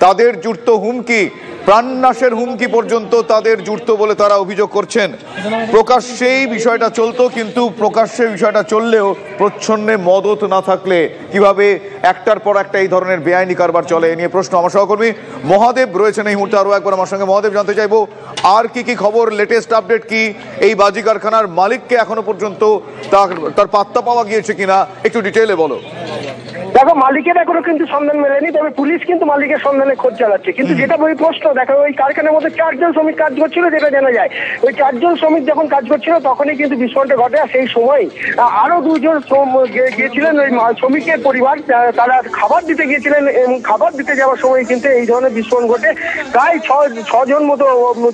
তাদের জুড়ত হুমকি, প্রাণনাশের হুমকি পর্যন্ত তাদের জুড়ত বলে তারা অভিযোগ করছেন। প্রকাশ্যেই বিষয়টা চলতো, কিন্তু প্রকাশ্যে বিষয়টা চললেও প্রচ্ছন্নে মদত না থাকলে কিভাবে একটার পর একটা এই ধরনের বেআইনি কারবার চলে, এ নিয়ে প্রশ্ন। আমার সহকর্মী মহাদেব রয়েছেন এই মুহূর্তে আরো একবার আমার সঙ্গে। মহাদেব, জানতে চাইবো আর কি খবর, লেটেস্ট আপডেট কি? এই বাজি কারখানার মালিককে এখনো পর্যন্ত তার পাত্তা পাওয়া গিয়েছে কিনা, একটু ডিটেইলে বলো। দেখো, মালিকের এখনো কিন্তু সন্ধান মেলেনি, তবে পুলিশ কিন্তু মালিকের সন্ধানে খোঁজ চালাচ্ছে। কিন্তু যেটা বই প্রশ্ন, দেখো ওই কারখানার মধ্যে 4 জন শ্রমিক কাজ করছিল, যেটা জানা যায়। ওই 4 জন শ্রমিক যখন কাজ করছিল তখনই কিন্তু বিস্ফোরণটা ঘটে। আর সেই সময় আরো 2 জন গিয়েছিলেন ওই শ্রমিকের পরিবার, তারা খাবার দিতে গিয়েছিলেন এবং খাবার দিতে যাওয়ার সময় কিন্তু এই ধরনের বিস্ফোরণ ঘটে। প্রায় 6 জন মতো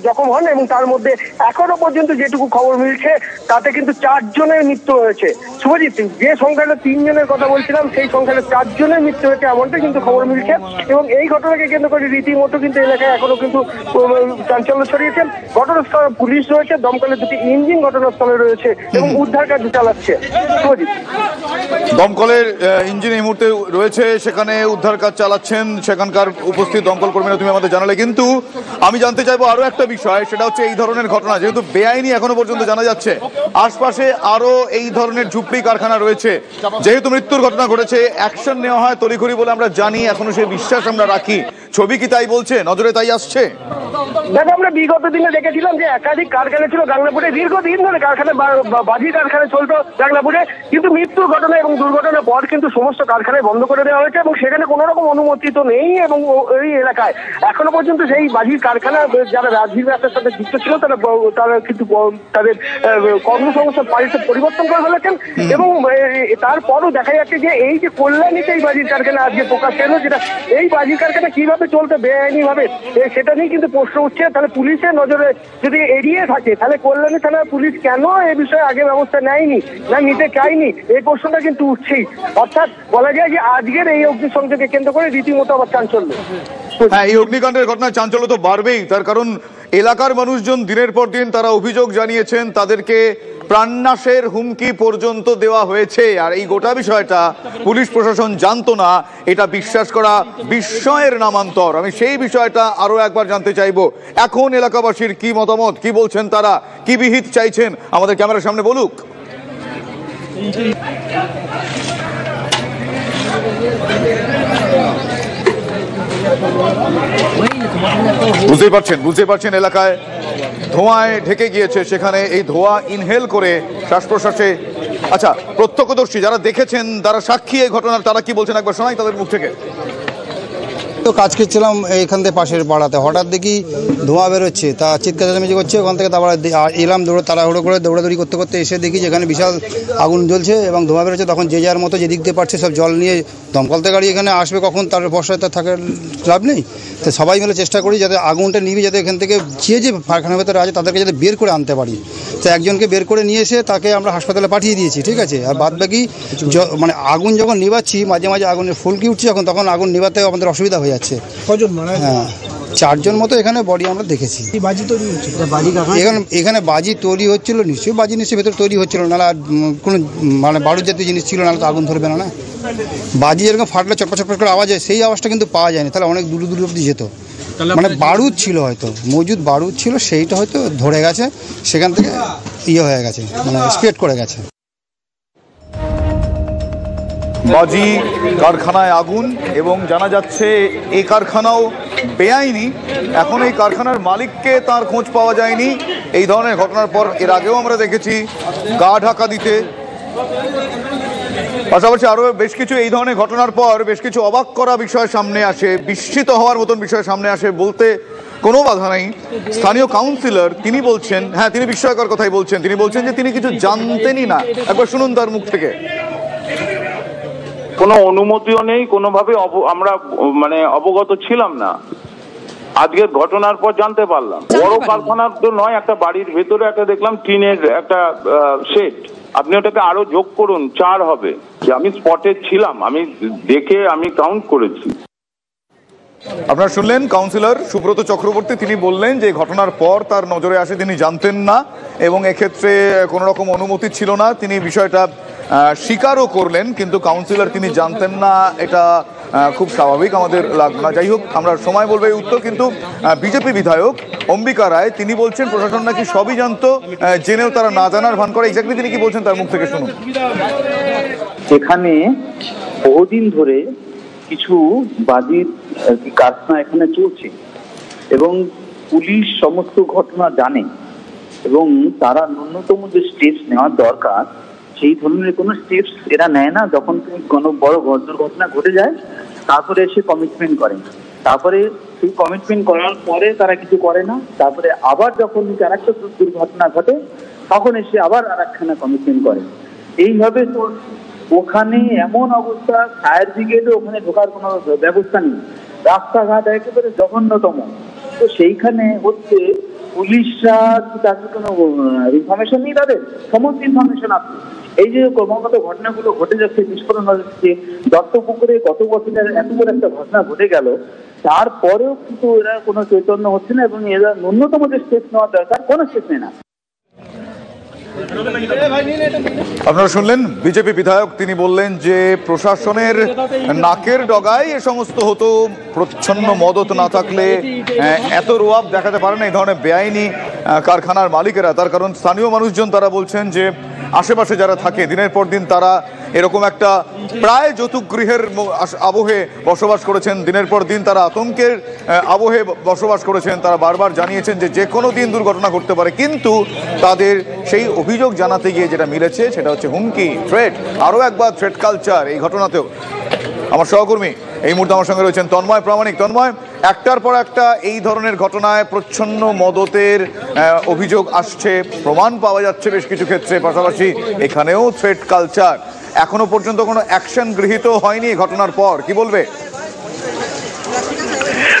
জখম হন এবং তার মধ্যে এখনো পর্যন্ত যেটুকু খবর মিলছে তাতে কিন্তু 4 জনের মৃত্যু হয়েছে। শুভজিৎ, যে সংখ্যাটা 3 জনের কথা বলছিলাম সেই সংখ্যাটা 4 জনের মৃত্যু হয়েছে, এমনটা কিন্তু খবর মিলছে। এবং এই ঘটনাকে কেন্দ্র করে রীতিমতো কিন্তু এলাকায় এখনো কিন্তু চাঞ্চল্য ছড়িয়েছে। ঘটনাস্থলে পুলিশ রয়েছে, দমকলের 2টি ইঞ্জিন ঘটনাস্থলে রয়েছে এবং উদ্ধার কাজ চালাচ্ছে। দমকলের ইঞ্জিন এই মুহূর্তে রয়েছে, সেখানে উদ্ধার কাজ চালাচ্ছেন সেখানকার উপস্থিত দমকল কর্মীরা, তুমি আমাদের জানালে। কিন্তু আমি জানতে চাইবো আরো একটা বিষয়, সেটা হচ্ছে এই ধরনের ঘটনা যেহেতু বেআইনি এখনো পর্যন্ত জানা যাচ্ছে, আশপাশে আরো এই ধরনের ঝুপড়ি কারখানা রয়েছে, যেহেতু মৃত্যুর ঘটনা ঘটেছে অ্যাকশন নেওয়া হয় তড়িঘড়ি বলে আমরা জানি, এখনো সেই বিশ্বাস আমরা রাখি। ছবি কি তাই বলছে, নজরে তাই আসছে? দেখো, আমরা বিগত দিনে দেখেছিলাম যে একাধিক কারখানা ছিল গাংনাপুরে, দীর্ঘদিন ধরে কারখানা বাজি কারখানা চলতো গাংনাপুরে, কিন্তু মৃত্যুর ঘটনা এবং দুর্ঘটনার পর কিন্তু সমস্ত কারখানায় বন্ধ করে দেওয়া হয়েছে এবং সেখানে কোনো রকম অনুমতি তো নেই। এবং এই এলাকায় এখনো পর্যন্ত সেই বাজির কারখানা যারা রাজনীতি ব্যবসার সাথে যুক্ত ছিল তারা কিন্তু তাদের কর্মসংস্থান পরিবর্তন করে ফেলেছেন। এবং তারপরও দেখা যাচ্ছে যে এই যে কল্যাণীতে এই বাজির কারখানা আজকে প্রকাশ এলো, যেটা এই বাজির কারখানা কিভাবে চলতে বেআইনি ভাবে সেটা নিয়ে কিন্তু প্রশ্ন উঠছে। তাহলে পুলিশের নজরে যদি এড়িয়ে থাকে তাহলে কল্যাণী থানার পুলিশ কেন এ বিষয়ে আগে ব্যবস্থা নেয়নি, না নিতে চায়নি, এই প্রশ্নটা কিন্তু উঠছেই। অর্থাৎ বলা যায় যে আজকের এই অগ্নিসংযোগকে কেন্দ্র করে রীতিমতো আবার চাঞ্চল্য। হ্যাঁ, এই অগ্নিকাণ্ডের ঘটনায় চাঞ্চল্য তো বাড়বেই, তার কারণ এলাকার মানুষজন দিনের পর দিন তারা অভিযোগ জানিয়েছেন তাদেরকে প্রাণনাশের হুমকি পর্যন্ত দেওয়া হয়েছে। আর এই গোটা বিষয়টা পুলিশ প্রশাসন জানতো না, এটা বিশ্বাস করা বিস্ময়ের নামান্তর। আমি সেই বিষয়টা আরো একবার জানতে চাইবো, এখন এলাকাবাসীর কি মতামত, কি বলছেন তারা, কি বিহিত চাইছেন, আমাদের ক্যামেরার সামনে বলুক। বুঝতেই পারছেন এলাকায় ধোঁয়ায় ঢেকে গিয়েছে, সেখানে এই ধোঁয়া ইনহেল করে শ্বাস প্রশ্বাসে। আচ্ছা, প্রত্যক্ষদর্শী যারা দেখেছেন, যারা সাক্ষী এই ঘটনার, তারা কি বলছেন একবার শোনাই তাদের মুখ থেকে। তো কাজ করছিলাম এইখান থেকে পাশের পাড়াতে, হঠাৎ দেখি ধোঁয়া বেরোচ্ছে, তা চিৎকার চেঁচামেচি করছে। ওখান থেকে তারপরে এলাম তাড়াহুড়ো করে দৌড়াদৌড়ি করতে করতে এসে দেখি যেখানে বিশাল আগুন জ্বলছে এবং ধোঁয়া বেরোচ্ছে। তখন যে যার মতো যেদিক দিয়ে পারছে সব জল নিয়ে, দমকলতে গাড়ি এখানে আসবে কখন, তার বর্ষায় তো থাকার লাভ নেই। তো সবাই মিলে চেষ্টা করি যাতে আগুনটা নিভে, যাতে এখান থেকে যে কারখানার ভেতরে আছে তাদেরকে যাতে বের করে আনতে পারি। তো একজনকে বের করে নিয়ে এসে তাকে আমরা হাসপাতালে পাঠিয়ে দিয়েছি, ঠিক আছে। আর বাদ বাকি মানে আগুন যখন নিভাচ্ছি, মাঝে মাঝে আগুনের ফুলকি উঠছে তখন আগুন নিভাতেও আমাদের অসুবিধা হয়ে যাচ্ছে। হ্যাঁ, 4 জন মতো এখানে বডি আমরা দেখেছি। এখানে বাজি তৈরি হচ্ছিল, নিশ্চয়ই বাজি নিশ্চয়ই ভেতরে তৈরি হচ্ছিল, নাহলে কোনো মানে বারুদ জাতীয় জিনিস ছিল, নাহলে তো আগুন ধরবে না। বাজি যেরকম ফাটলে চটপট চটপট করে আওয়াজ হয়, সেই আওয়াজটা কিন্তু পাওয়া যায়নি, তাহলে অনেক দূর দূর অব্দি যেত। মানে বারুদ ছিল, হয়তো মজুদ বারুদ ছিল, সেইটা হয়তো ধরে গেছে, সেখান থেকে হয়ে গেছে, মানে স্প্রেড করে গেছে। বাজি কারখানায় আগুন, এবং জানা যাচ্ছে এই কারখানাও বেআইনি। এখন এই কারখানার মালিককে তার খোঁজ পাওয়া যায়নি। এই ধরনের ঘটনার পর এর আগেও আমরা দেখেছি গা ঢাকা দিতে, পাশাপাশি আরো বেশ কিছু এই ধরনের ঘটনার পর বেশ কিছু অবাক করা বিষয় সামনে আসে, বিস্মিত হওয়ার মতন বিষয় সামনে আসে, বলতে কোনো বাধা নাই। স্থানীয় কাউন্সিলর তিনি বলছেন, হ্যাঁ তিনি বিস্ময়কর কথাই বলছেন, তিনি বলছেন যে তিনি কিছু জানতেনই না। একবার শুনুন তার মুখ থেকে। কোনো অনুমতিও নেই, কোনোভাবে আমরা মানে অবগত ছিলাম না। আজকের ঘটনার পর জানতে পারলাম। বড় কারখানার তো নয়, একটা বাড়ির ভেতরে একটা দেখলাম টিনের একটা শেড। আপনি ওটাকে আরো যোগ করুন, 4 হবে। আমি স্পটে ছিলাম, আমি দেখে আমি কাউন্ট করেছি। আপনারা শুনলেন কাউন্সিলর সুব্রত চক্রবর্তী, তিনি বললেন যে ঘটনার পর তার নজরে আসে তিনি জানতেন না এবং এক্ষেত্রে কোনো রকম অনুমতি ছিল না। তিনি বিষয়টা স্বীকারও করলেন, কিন্তু কাউন্সিলর তিনি জানতেন না, এটা খুব স্বাভাবিক, আমাদের লাগবে না। যাই হোক, আমরা সময় বলবো এই উত্তর। কিন্তু বিজেপি বিধায়ক অম্বিকা রায় তিনি বলছেন প্রশাসন নাকি সবই জানতো, জেনেও তারা না জানার ভান করে। এক্স্যাক্টলি তিনি কি বলছেন তার মুখ থেকে শুনুন। এখানে বহুদিন ধরে কিছু বাজির কারখানা এখানে চলছে এবং পুলিশ সমস্ত ঘটনা জানে এবং তারা ন্যূনতম যে স্টেপস নেওয়ার দরকার সেই ধরনের কোনো স্টেপস এরা নেয় না। যখন কোনো বড় দুর্ঘটনা ঘটে যায় তারপরে এসে কমিটমেন্ট করে, তারপরে সেই কমিটমেন্ট করার পরে তারা কিছু করে না, তারপরে আবার যখন আরেকটা দুর্ঘটনা ঘটে তখন এসে আবার আরেকখানা কমিটমেন্ট করে। এইভাবে তো ওখানে এমন অবস্থা, ফায়ার ব্রিগেডে ওখানে ঢোকার কোনো ব্যবস্থা নেই, রাস্তাঘাট একেবারে জঘন্যতম। তো সেইখানে হচ্ছে পুলিশরা তাদের কোনো ইনফরমেশন নেই, তাদের সমস্ত ইনফরমেশন আছে। এই যে ক্রমাগত ঘটনাগুলো ঘটে যাচ্ছে, বিস্ফোরণ হচ্ছে, দত্তপুকুরে গত বছরের এত বড় একটা ঘটনা ঘটে গেল, তারপরেও কিন্তু এরা কোনো চৈতন্য হচ্ছে না এবং এরা ন্যূনতম যে স্টেপ নেওয়ার দরকার কোনো স্টেপ নেয় না। আপনারা শুনলেন বিজেপি বিধায়ক, তিনি বললেন যে প্রশাসনের নাকের ডগায় এ সমস্ত হতো, প্রচ্ছন্ন মদত না থাকলে এত রোয়াব দেখাতে পারে না এই ধরনের বেআইনি কারখানার মালিকেরা। তার কারণ স্থানীয় মানুষজন তারা বলছেন যে আশেপাশে যারা থাকে দিনের পর দিন তারা এরকম একটা প্রায় যৌতুকগৃহের আবহে বসবাস করেছেন, দিনের পর দিন তারা আতঙ্কের আবহে বসবাস করেছেন। তারা বারবার জানিয়েছেন যে যে কোনো দিন দুর্ঘটনা ঘটতে পারে, কিন্তু তাদের সেই অভিযোগ জানাতে গিয়ে যেটা মিলেছে সেটা হচ্ছে হুমকি, থ্রেট, আরও একবার থ্রেট কালচার এই ঘটনাতেও। আমার সহকর্মী এই মুহূর্তে আমার সঙ্গে রয়েছেন তন্ময় প্রামাণিক। তন্ময়, একটার পর একটা এই ধরনের ঘটনায় প্রচ্ছন্ন মদতের অভিযোগ আসছে, প্রমাণ পাওয়া যাচ্ছে বেশ কিছু ক্ষেত্রে, পাশাপাশি এখানেও থ্রেট কালচার। এখনো পর্যন্ত কোনো অ্যাকশন গৃহীত হয়নি ঘটনার পর, কি বলবে?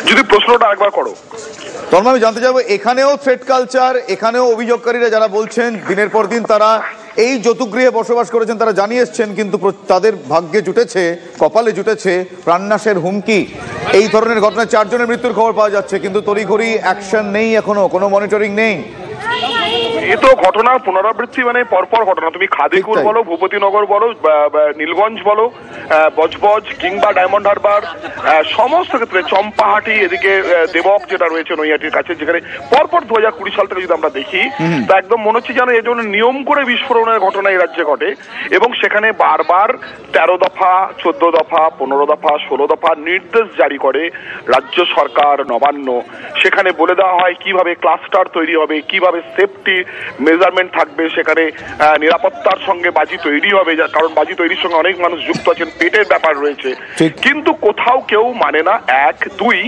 যদি প্রশ্নটা একবার করো তন্ময়, আমি জানতে চাইবো এখানেও থ্রেট কালচার, এখানেও অভিযোগকারীরা যারা বলছেন দিনের পর দিন তারা এই যৌতুকগৃহে বসবাস করেছেন তারা জানিয়ে এসছেন, কিন্তু তাদের ভাগ্যে জুটেছে, কপালে জুটেছে প্রাণনাশের হুমকি। এই ধরনের ঘটনায় 4 জনের মৃত্যুর খবর পাওয়া যাচ্ছে, কিন্তু তড়িঘড়ি অ্যাকশন নেই, এখনো কোনো মনিটরিং নেই। এ তো ঘটনার পুনরাবৃত্তি, মানে পরপর ঘটনা। তুমি খাদিকুল বলো, ভূপতিনগর বলো, নীলগঞ্জ বলো, বজবজ কিংবা ডায়মন্ড হারবার, সমস্ত ক্ষেত্রে চম্পাহাটি, এদিকে দেবক যেটা রয়েছে নৈহাটির কাছে, যেখানে পরপর 2020 সাল থেকে যদি আমরা দেখি তা একদম মনে হচ্ছে যেন এই জন্য নিয়ম করে বিস্ফোরণের ঘটনা এই রাজ্যে ঘটে এবং সেখানে বারবার 13 দফা, 14 দফা, 15 দফা, 16 দফা নির্দেশ জারি করে রাজ্য সরকার, নবান্ন। সেখানে বলে দেওয়া হয় কিভাবে ক্লাস্টার তৈরি হবে, কিভাবে সেফটি মেজারমেন্ট থাকবে, সেখানে নিরাপত্তার সঙ্গে বাজি তৈরি হবে, কারণ বাজি তৈরির সঙ্গে অনেক মানুষ যুক্ত আছেন, পেটের ব্যাপার রয়েছে। কিন্তু কোথাও কেউ মানে না। 1, 2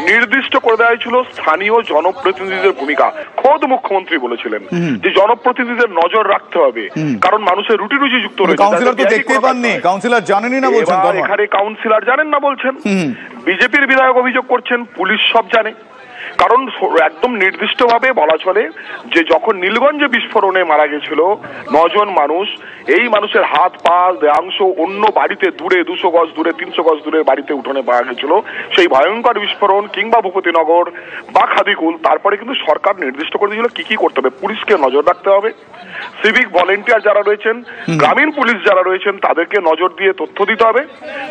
নির্দিষ্ট করে দেওয়া হয়েছিল স্থানীয় জনপ্রতিনিধিদের ভূমিকা। খোদ মুখ্যমন্ত্রী বলেছিলেন যে জনপ্রতিনিধিদের নজর রাখতে হবে, কারণ মানুষের রুটি রুজি যুক্ত রয়েছে। কাউন্সিলর তো দেখতেই পাননি, কাউন্সিলর জানেনই না বলছেন। এখানে কাউন্সিলর জানেন না বলছেন, বিজেপির বিধায়ক অভিযোগ করছেন পুলিশ সব জানে। কারণ একদম নির্দিষ্টভাবে বলা চলে যে যখন নীলগঞ্জে বিস্ফোরণে মারা গেছিল 9 জন মানুষ, এই মানুষের হাত পা দেহাংশ অন্য বাড়িতে দূরে 200 গজ দূরে, 300 গজ দূরে বাড়িতে উঠোনে পাওয়া গেছিল। সেই ভয়ঙ্কর বিস্ফোরণ কিংবা ভূপতিনগর বা খাদিকুল, তারপরে কিন্তু সরকার নির্দিষ্ট করে দিয়েছিল কি কি করতে হবে। পুলিশকে নজর রাখতে হবে, সিভিক ভলেন্টিয়ার যারা রয়েছেন, গ্রামীণ পুলিশ যারা রয়েছেন তাদেরকে নজর দিয়ে তথ্য দিতে হবে।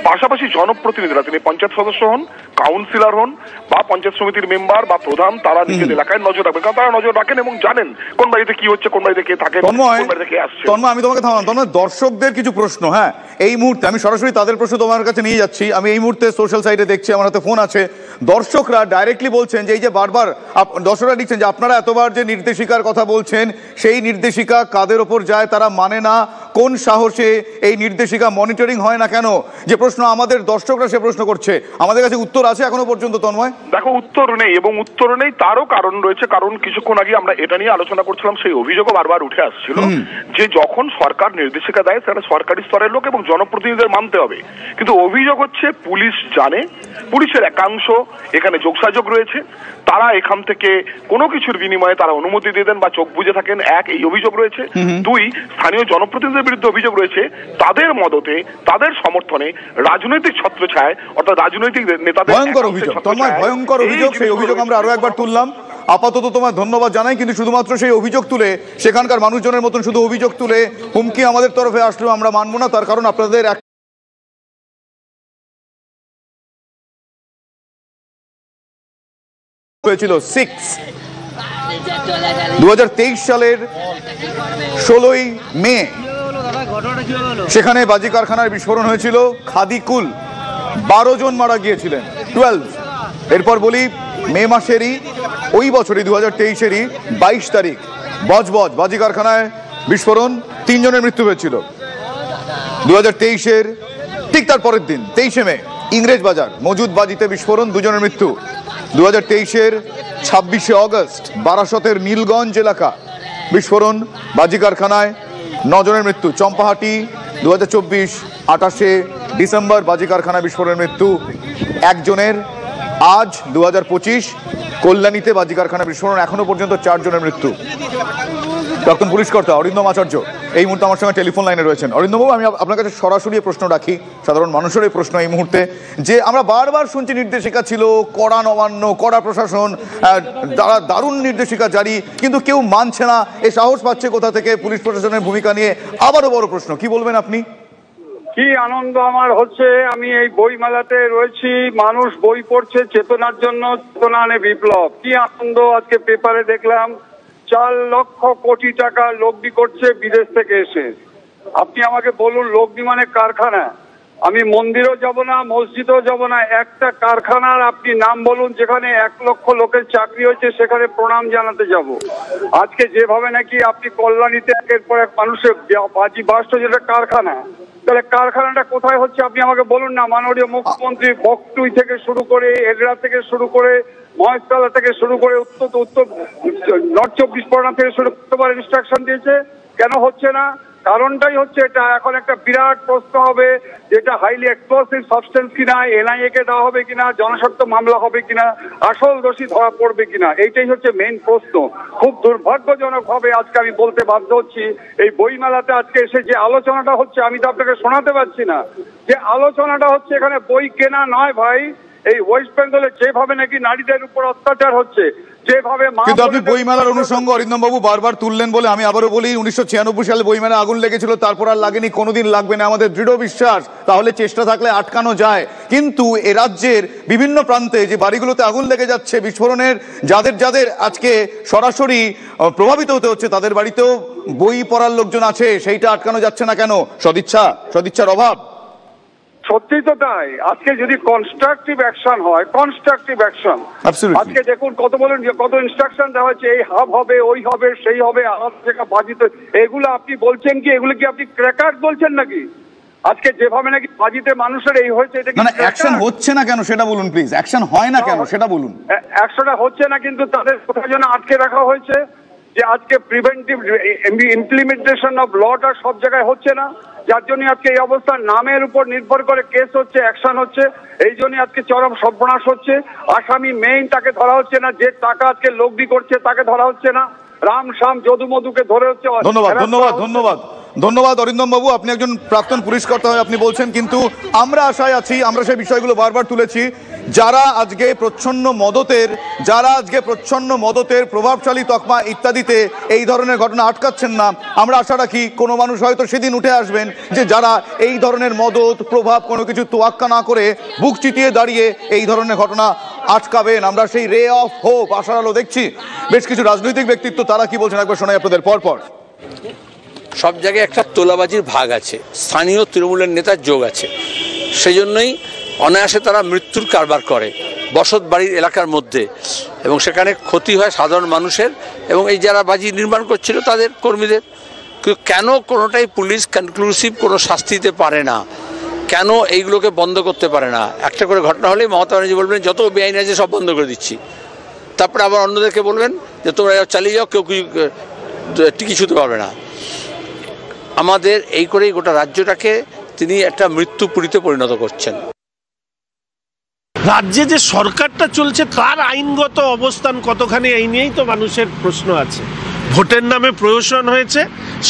পাশাপাশি জনপ্রতিনিধিরা, তিনি পঞ্চায়েত সদস্য হন, কাউন্সিলর হন বা পঞ্চায়েত সমিতির মেম্বার বা প্রধান, তারা নিজের এলাকায় নজর রাখবেন, কারণ তারা নজর রাখেন এবং জানেন কোন বাড়িতে কি হচ্ছে, কোন বাড়িতে কে থাকে, কোন বাড়িতে কে আসছে। তন্ময়, আমি তোমাকে থামালাম। তন্ময়, দর্শকদের কিছু প্রশ্ন, হ্যাঁ এই মুহূর্তে আমি সরাসরি তাদের প্রশ্ন তোমার কাছে নিয়ে যাচ্ছি। আমি এই মুহূর্তে সোশ্যাল সাইটে দেখছি, আমার হাতে ফোন আছে, দর্শকরা ডাইরেক্টলি বলছেন যে এই যে বারবার দর্শকরা লিখছেন যে আপনারা এতবার যে নির্দেশিকার কথা বলছেন, সেই নির্দেশিকা কাদের ওপর যায় তারা মানে না, কোন সাহসে এই নির্দেশিকা মনিটরিং হয় না কেন? যে প্রশ্ন আমাদের দর্শকরা সে প্রশ্ন করছে, আমাদের কাছে উত্তর আছে এখনো পর্যন্ত? তন্ময়, দেখো উত্তর নেই, এবং উত্তর নেই তারও কারণ রয়েছে। কারণ কিছুক্ষণ আগে আমরা এটা নিয়ে আলোচনা করছিলাম, সেই অভিযোগও বারবার উঠে আসছিল যে যখন সরকার নির্দেশিকা দেয় সেটা সরকারি স্তরের লোক এবং জনপ্রতিনিধিদের মানতে হবে। কিন্তু অভিযোগ হচ্ছে পুলিশ জানে, পুলিশের একাংশ এখানে যোগসাযোগ রয়েছে, তারা এখান থেকে কোনো কিছুর বিনিময়ে তারা অনুমতি দিয়ে দেন বা চোখ বুজে থাকেন। 1, এই অভিযোগ রয়েছে। 2, স্থানীয় জনপ্রতিনিধিদের বিরুদ্ধে অভিযোগ রয়েছে তাদের মদতে, তাদের সমর্থনে রাজনৈতিক ছত্রছায়ায়, অর্থাৎ রাজনৈতিক নেতাদের ভয়ঙ্কর অভিযোগ। তন্ময়, ভয়ঙ্কর অভিযোগ, সেই অভিযোগ আমরা আরো একবার তুললাম। আপাতত তোমায় ধন্যবাদ জানাই, কিন্তু শুধুমাত্র সেই অভিযোগ তুলে সেখানকার মানুষজনের মতন শুধু অভিযোগ তুলে হুমকি আমাদের তরফে আসলেও আমরা মানব না। তার কারণ আপনাদের হয়েছিল 2023 সালের 16ই মে, সেখানে বাজি কারখানার বিস্ফোরণ হয়েছিল। খাদিকুল 12 জন মারা গিয়েছিলেন, 12। এরপর বলি মে মাসেরই ওই বছরই 2023-এরই 22 তারিখ বজবজ বাজি কারখানায় বিস্ফোরণ, 3 জনের মৃত্যু হয়েছিল। 2023-এর ঠিক তার পরের দিন 23শে মে ইংরেজ বাজার মজুদ বাজিতে বিস্ফোরণ, 2 জনের মৃত্যু। 2023-এর 26শে অগস্ট বারাসতের নীলগঞ্জ এলাকা বিস্ফোরণ, বাজি কারখানায় 9 জনের মৃত্যু। চম্পাহাটি 2024 28শে ডিসেম্বর বাজি কারখানায় বিস্ফোরণের মৃত্যু 1 জনের। আজ 2025 কল্যাণীতে বাজি কারখানায় বিস্ফোরণ, এখনো পর্যন্ত 4 জনের মৃত্যু। প্রাক্তন পুলিশ কর্তা অরিন্দম আচার্য এই মুহূর্তে আমার সঙ্গে টেলিফোন লাইনে রয়েছেন। অরিন্দমবাবু, আমি আপনার কাছে সরাসরি প্রশ্ন রাখি, সাধারণ মানুষের এই প্রশ্ন এই মুহূর্তে, যে আমরা বারবার শুনছি নির্দেশিকা ছিল, কড়া নবান্ন, কড়া প্রশাসন, দারুণ নির্দেশিকা জারি, কিন্তু কেউ মানছে না। এই সাহস পাচ্ছে কোথা থেকে পুলিশ প্রশাসনের ভূমিকা নিয়ে? আবারও বড় প্রশ্ন, কি বলবেন আপনি? কি আনন্দ আমার হচ্ছে, আমি এই বই মেলাতে রয়েছি, মানুষ বই পড়ছে চেতনার জন্য, চেতনা আনে বিপ্লব। কি আনন্দ, আজকে পেপারে দেখলাম 4 লক্ষ কোটি টাকা লগ্নি করছে বিদেশ থেকে এসে। আপনি আমাকে বলুন, লগ্নি মানে কারখানা। আমি মন্দিরও যাব না, মসজিদও যাব না, একটা কারখানার আপনি নাম বলুন যেখানে 1 লক্ষ লোকের চাকরি হয়েছে, সেখানে প্রণাম জানাতে যাব। আজকে যেভাবে নাকি আপনি কল্যাণীতে একের পর এক মানুষের বাজি বাস্ট, যেটা কারখানা, তাহলে কারখানাটা কোথায় হচ্ছে আপনি আমাকে বলুন না। মাননীয় মুখ্যমন্ত্রী বকটুই থেকে শুরু করে, এডরা থেকে শুরু করে, মহেশতলা থেকে শুরু করে, উত্তর নর্থ 24 পরগনা থেকে শুরু করতে ইনস্ট্রাকশন দিয়েছে, কেন হচ্ছে না? কারণটাই হচ্ছে এটা। এখন একটা বিরাট প্রশ্ন হবে, যেটা হাইলি এক্সপ্লোসিভ সাবস্টেন্স কিনা, এনআইএ কে দেওয়া হবে কিনা, জনস্বার্থ মামলা হবে কিনা, আসল দোষী ধরা পড়বে কিনা, এইটাই হচ্ছে মেইন প্রশ্ন। খুব দুর্ভাগ্যজনক ভাবে আজকে আমি বলতে বাধ্য হচ্ছি, এই বইমেলাতে আজকে এসে যে আলোচনাটা হচ্ছে, আমি তো আপনাকে শোনাতে পারছি না যে আলোচনাটা হচ্ছে। এখানে বই কেনা নয় ভাই, এই ওয়েস্ট বেঙ্গলে যেভাবে নাকি নারীদের উপর অত্যাচার হচ্ছে, যেভাবে। কিন্তু আপনি বইমেলার অনুষঙ্গ অরিন্দম বাবু বারবার তুললেন বলে আমি আবারও বলি, 1996 সালে বইমেলা আগুন লেগেছিল, তারপর আর লাগেনি, কোনোদিন লাগবে না, আমাদের দৃঢ় বিশ্বাস। তাহলে চেষ্টা থাকলে আটকানো যায়। কিন্তু এ রাজ্যের বিভিন্ন প্রান্তে যে বাড়িগুলোতে আগুন লেগে যাচ্ছে বিস্ফোরণের, যাদের আজকে সরাসরি প্রভাবিত হতে হচ্ছে, তাদের বাড়িতেও বই পড়ার লোকজন আছে, সেইটা আটকানো যাচ্ছে না কেন? সদিচ্ছার অভাব। সত্যি তো তাই। আজকে যদি কনস্ট্রাকটিভ অ্যাকশন হয়, কনস্ট্রাকটিভ অ্যাকশন, আজকে দেখুন কত বলেন যে কত ইনস্ট্রাকশন দেওয়া হচ্ছে, এই হাব হবে, ওই হবে, সেই হবে, আলাদা জায়গা বাজিতে, এগুলো আপনি বলছেন কি? এগুলো কি আপনি ক্র্যাকার বলছেন নাকি? আজকে যেভাবে নাকি বাজিতে মানুষের এই হয়েছে, এটা কি অ্যাকশন হচ্ছে না কেন সেটা বলুন প্লিজ। অ্যাকশন হয় না কেন সেটা বলুন। অ্যাকশনটা হচ্ছে না, কিন্তু তাদের কোথায় যেন আটকে রাখা হয়েছে, যে আজকে প্রিভেন্টিভ ইমপ্লিমেন্টেশন অফ লটা সব জায়গায় হচ্ছে না, যার জন্য আজকে এই অবস্থা। নামের উপর নির্ভর করে কেস হচ্ছে, অ্যাকশন হচ্ছে, এই জন্য আজকে চরম সর্বনাশ হচ্ছে। আসামি মেইন তাকে ধরা ধরছে না, যে টাকা আজকে লগ্নি করছে তাকে ধরা হচ্ছে না, রাম শ্যাম যদু মধুকে ধরে হচ্ছে। ধন্যবাদ অরিন্দম বাবু, আপনি একজন প্রাক্তন পুলিশ কর্তা হয়ে আপনি বলছেন, কিন্তু আমরা আশায় আছি, আমরা সেই বিষয়গুলো বারবার তুলেছি। যারা আজকে প্রচ্ছন্ন মদতের প্রভাবশালী তকমা ইত্যাদিতে এই ধরনের ঘটনা আটকাচ্ছেন না, আমরা আশা রাখি কোনো মানুষ হয়তো সেদিন উঠে আসবেন যে যারা এই ধরনের মদত প্রভাব কোনো কিছু তোয়াক্কা না করে বুক চিতিয়ে দাঁড়িয়ে এই ধরনের ঘটনা আটকাবেন। আমরা সেই রে অফ হোপ, আশার আলো দেখছি। বেশ কিছু রাজনৈতিক ব্যক্তিত্ব তারা কি বলছেন একবার শোনাই আপনাদের পরপর। সব জায়গায় একটা তোলাবাজির ভাগ আছে, স্থানীয় তৃণমূলের নেতার যোগ আছে, সেই জন্যই অনায়াসে তারা মৃত্যুর কারবার করে বসত বাড়ির এলাকার মধ্যে, এবং সেখানে ক্ষতি হয় সাধারণ মানুষের এবং এই যারা বাজি নির্মাণ করছিল তাদের কর্মীদের। কিন্তু কেন কোনোটাই পুলিশ কনক্লুসিভ কোনো শাস্তি দিতে পারে না? কেন এইগুলোকে বন্ধ করতে পারে না? একটা করে ঘটনা হলেই মমতা ব্যানার্জি বলবেন যত বেআইন আছে সব বন্ধ করে দিচ্ছি, তারপরে আবার অন্যদেরকে বলবেন যে তোমরা চালিয়ে যাও, কেউ টিকি ছুতে পারবে না। আমাদের এই করেই গোটা রাজ্যটাকে তিনি একটা মৃত্যুপুরীতে পরিণত করছেন। রাজ্যে যে সরকারটা চলছে তার আইনগত অবস্থান কতখানি, এই নিয়েই তো মানুষের প্রশ্ন আছে। ভোটের নামে প্রহসন হয়েছে,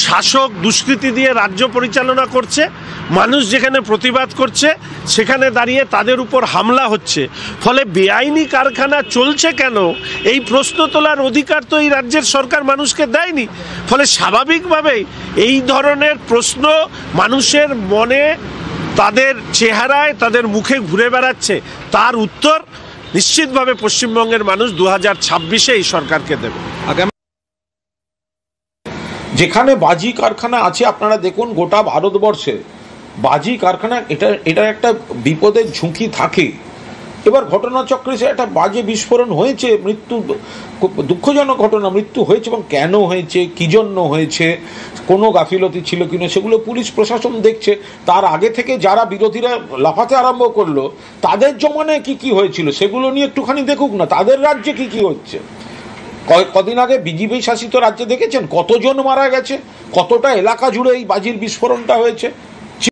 শাসক দুষ্কৃতি দিয়ে রাজ্য পরিচালনা করছে, মানুষ যেখানে প্রতিবাদ করছে সেখানে দাঁড়িয়ে তাদের উপর হামলা হচ্ছে। ফলে বেআইনি কারখানা চলছে কেন এই প্রশ্ন তোলার অধিকার তো এই রাজ্যের সরকার মানুষকে দেয়নি। ফলে স্বাভাবিকভাবেই এই ধরনের প্রশ্ন মানুষের মনে, তাদের চেহারায়, তাদের মুখে ঘুরে বেড়াচ্ছে। তার উত্তর নিশ্চিতভাবে পশ্চিমবঙ্গের মানুষ 2026-এ এই সরকারকে দেবে। যেখানে বাজি কারখানা আছে, আপনারা দেখুন গোটা ভারতবর্ষে বাজি কারখানা এটা একটা বিপদের ঝুঁকি থাকে। এবার ঘটনাচক্রে সে একটা বাজে বিস্ফোরণ হয়েছে, মৃত্যু, দুঃখজনক ঘটনা, মৃত্যু হয়েছে এবং কেন হয়েছে, কী জন্য হয়েছে, কোনো গাফিলতি ছিল কিনা সেগুলো পুলিশ প্রশাসন দেখছে। তার আগে থেকে যারা বিরোধীরা লাফাতে আরম্ভ করলো তাদের জমানায় কি কি হয়েছিল সেগুলো নিয়ে একটুখানি দেখুক না, তাদের রাজ্যে কি কি হচ্ছে। কদিন আগে বিজেপি শাসিত রাজ্যে দেখেছেন কতজন মারা গেছে, কতটা এলাকা জুড়ে এই বাজির বিস্ফোরণটা হয়েছে।